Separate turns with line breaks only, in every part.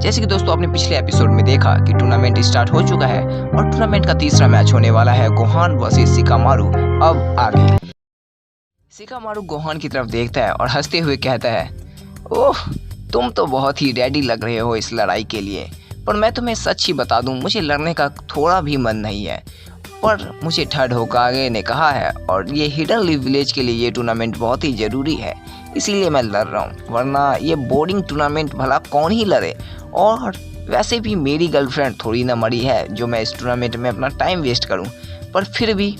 जैसे कि दोस्तों आपने पिछले एपिसोड में देखा कि टूर्नामेंट स्टार्ट हो चुका है और टूर्नामेंट का तीसरा मैच होने वाला है गोहान वर्सेस शिकामारू। अब आगे शिकामारू गोहान की तरफ देखता है और हंसते हुए कहता है, ओह तुम तो बहुत ही रेडी लग रहे हो इस लड़ाई के लिए, पर मैं तुम्हें सच ही बता दूं, मुझे लड़ने का थोड़ा भी मन नहीं है। पर मुझे ठड होकागे ने कहा है और ये हिडन लीफ विलेज के लिए ये टूर्नामेंट बहुत ही ज़रूरी है, इसीलिए मैं लड़ रहा हूँ, वरना ये बोर्डिंग टूर्नामेंट भला कौन ही लड़े। और वैसे भी मेरी गर्लफ्रेंड थोड़ी ना मरी है जो मैं इस टूर्नामेंट में अपना टाइम वेस्ट करूँ, पर फिर भी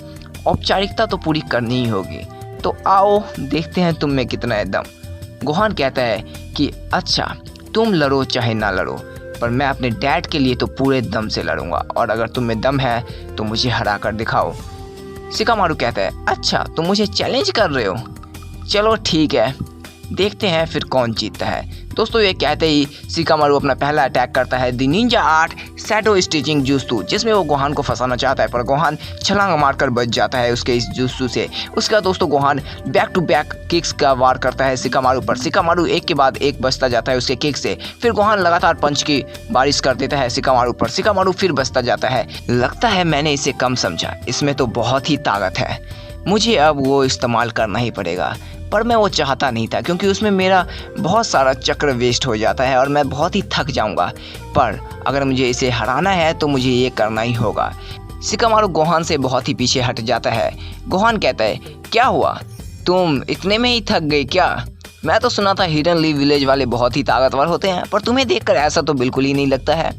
औपचारिकता तो पूरी करनी ही होगी, तो आओ देखते हैं तुम में कितना है दम। गोहान कहता है कि अच्छा तुम लड़ो चाहे ना लड़ो, पर मैं अपने डैड के लिए तो पूरे दम से लड़ूंगा, और अगर तुम में दम है तो मुझे हरा कर दिखाओ। शिकामारू कहता है, अच्छा तुम मुझे चैलेंज कर रहे हो, चलो ठीक है, देखते हैं फिर कौन जीतता है। दोस्तों ये कहते ही शिकामारू अपना पहला अटैक करता है the Ninja art shadow stitching jutsu, जिसमें वो गोहान को फंसाना चाहता है, पर गोहान छलांग मारकर बच जाता है उसके इस जुत्सु से। उसके बाद दोस्तों Gohan back to back kicks का वार करता है शिकामारू पर। शिकामारू एक के बाद एक बचता जाता है उसके किक से, फिर गोहान लगातार पंच की बारिश कर देता है शिकामारू पर। शिकामारू फिर बचता जाता है। लगता है मैंने इसे कम समझा, इसमें तो बहुत ही ताकत है, मुझे अब वो इस्तेमाल करना ही पड़ेगा। पर मैं वो चाहता नहीं था क्योंकि उसमें मेरा बहुत सारा चक्र वेस्ट हो जाता है और मैं बहुत ही थक जाऊंगा, पर अगर मुझे इसे हराना है तो मुझे ये करना ही होगा। शिकामारू गोहान से बहुत ही पीछे हट जाता है। गोहान कहता है, क्या हुआ, तुम इतने में ही थक गए क्या? मैं तो सुना था हिडन लीफ विलेज वाले बहुत ही ताकतवर होते हैं, पर तुम्हें देखकर ऐसा तो बिल्कुल ही नहीं लगता है।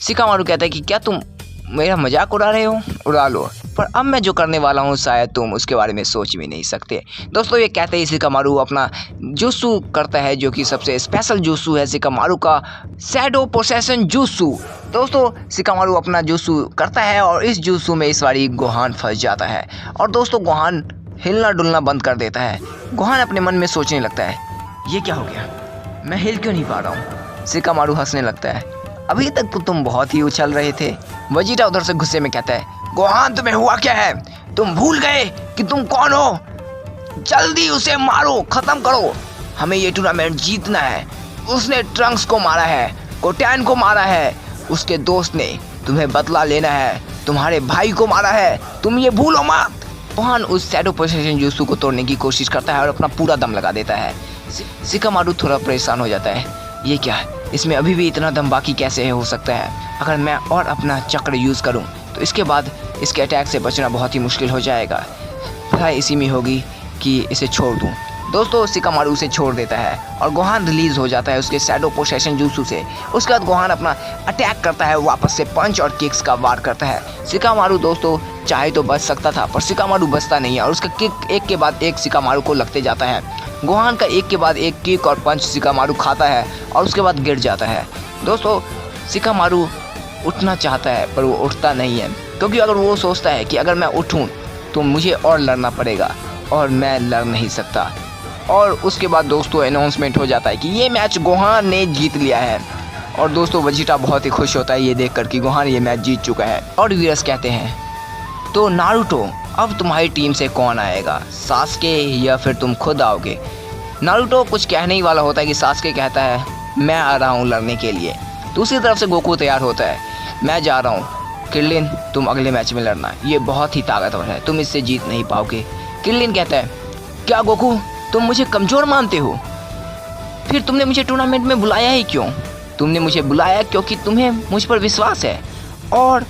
शिकामारू कहता है कि क्या तुम मेरा मजाक उड़ा रहे हो? उड़ा लो, पर अब मैं जो करने वाला हूँ शायद तुम उसके बारे में सोच भी नहीं सकते। दोस्तों ये कहते ही शिकामारू अपना जुत्सु करता है जो कि सबसे स्पेशल जुत्सु है शिकामारू का, शैडो पोसेशन जुत्सु। दोस्तों शिकामारू अपना जुत्सु करता है और इस जुत्सु में इस बारी गोहान फंस जाता है और दोस्तों गोहान हिलना डुलना बंद कर देता है। गोहान अपने मन में सोचने लगता है, ये क्या हो गया, मैं हिल क्यों नहीं पा रहा हूँ? शिकामारू हंसने लगता है, अभी तक तो तुम बहुत ही उछल रहे थे। वजीरा उधर से गुस्से में कहता है, गोहान तुम्हें हुआ क्या है, तुम भूल गए कि तुम कौन हो? जल्दी उसे मारो, खत्म करो, हमें ये टूर्नामेंट जीतना है। उसने ट्रंक्स को मारा है, कोटैन को मारा है, उसके दोस्त ने तुम्हें बदला लेना है, तुम्हारे भाई को मारा है, तुम ये भूलो मत। गोहान उस शैडो पोसेशन जुत्सु को तोड़ने की कोशिश करता है और अपना पूरा दम लगा देता है। शिकामारू थोड़ा परेशान हो जाता है, ये क्या है, इसमें अभी भी इतना दम बाकी कैसे हो सकता है? अगर मैं और अपना चक्र यूज़ करूं तो इसके बाद इसके अटैक से बचना बहुत ही मुश्किल हो जाएगा। भलाई इसी में होगी कि इसे छोड़ दूं। दोस्तों शिकामारू उसे छोड़ देता है और गोहान रिलीज हो जाता है उसके शैडो पोसेशन जुत्सु से। उसके बाद गोहान अपना अटैक करता है, वापस से पंच और किक्स का वार करता है। शिकामारू दोस्तों चाहे तो बच सकता था, पर शिकामारू बचता नहीं है और उसका किक एक के बाद एक शिकामारू को लगते जाता है। गोहान का एक के बाद एक किक और पंच शिकामारू खाता है और उसके बाद गिर जाता है। दोस्तों शिकामारू उठना चाहता है पर वो उठता नहीं है, क्योंकि अगर वो सोचता है कि अगर मैं उठूं तो मुझे और लड़ना पड़ेगा और मैं लड़ नहीं सकता। और उसके बाद दोस्तों अनाउंसमेंट हो जाता है कि ये मैच गोहान ने जीत लिया है और दोस्तों वजीटा बहुत ही खुश होता है ये देखकर कि गोहान ये मैच जीत चुका है। और वीरस कहते हैं, तो नारुतो अब तुम्हारी टीम से कौन आएगा, सास्के या फिर तुम खुद आओगे? नारुतो कुछ कहने ही वाला होता है कि सास्के कहता है, मैं आ रहा हूँ लड़ने के लिए। दूसरी तरफ से गोकू तैयार होता है, मैं जा रहा हूँ, किर्लिन तुम अगले मैच में लड़ना, ये बहुत ही ताकतवर है, तुम इससे जीत नहीं पाओगे। किर्लिन कहता है, क्या गोकू तुम मुझे कमज़ोर मानते हो? फिर तुमने मुझे टूर्नामेंट में बुलाया ही क्यों? तुमने मुझे बुलाया क्योंकि तुम्हें मुझ पर विश्वास है, और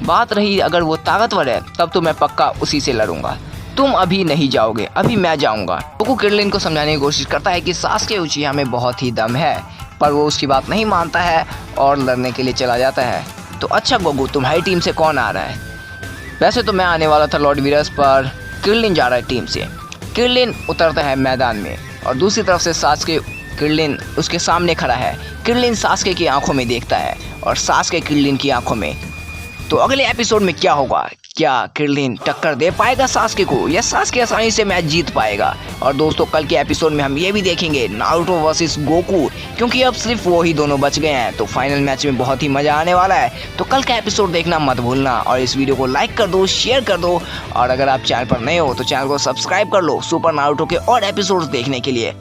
बात रही अगर वो ताकतवर है तब तो मैं पक्का उसी से लड़ूंगा, तुम अभी नहीं जाओगे, अभी मैं जाऊंगा। गोकू किर्लिन को समझाने की कोशिश करता है कि सास्के उचिया में बहुत ही दम है, पर वो उसकी बात नहीं मानता है और लड़ने के लिए चला जाता है। तो अच्छा गोकू तुम्हारी टीम से कौन आ रहा है? वैसे तो मैं आने वाला था लॉर्ड वीरस, पर किर्लिन जा रहा है टीम से। किर्लिन उतरता है मैदान में और दूसरी तरफ से सास्के किर्लिन उसके सामने खड़ा है। किर्लिन सास्के की आंखों में देखता है और सास्के किर्लिन की आंखों में। तो अगले एपिसोड में क्या होगा, क्या किर्लिन टक्कर दे पाएगा सास्के को या सास्के आसानी से मैच जीत पाएगा? और दोस्तों कल के एपिसोड में हम ये भी देखेंगे नारुतो वर्सेस गोकू, क्योंकि अब सिर्फ वो ही दोनों बच गए हैं, तो फाइनल मैच में बहुत ही मजा आने वाला है। तो कल का एपिसोड देखना मत भूलना और इस वीडियो को लाइक कर दो, शेयर कर दो, और अगर आप चैनल पर नए हो तो चैनल को सब्सक्राइब कर लो सुपर नारुतो के और एपिसोड्स देखने के लिए।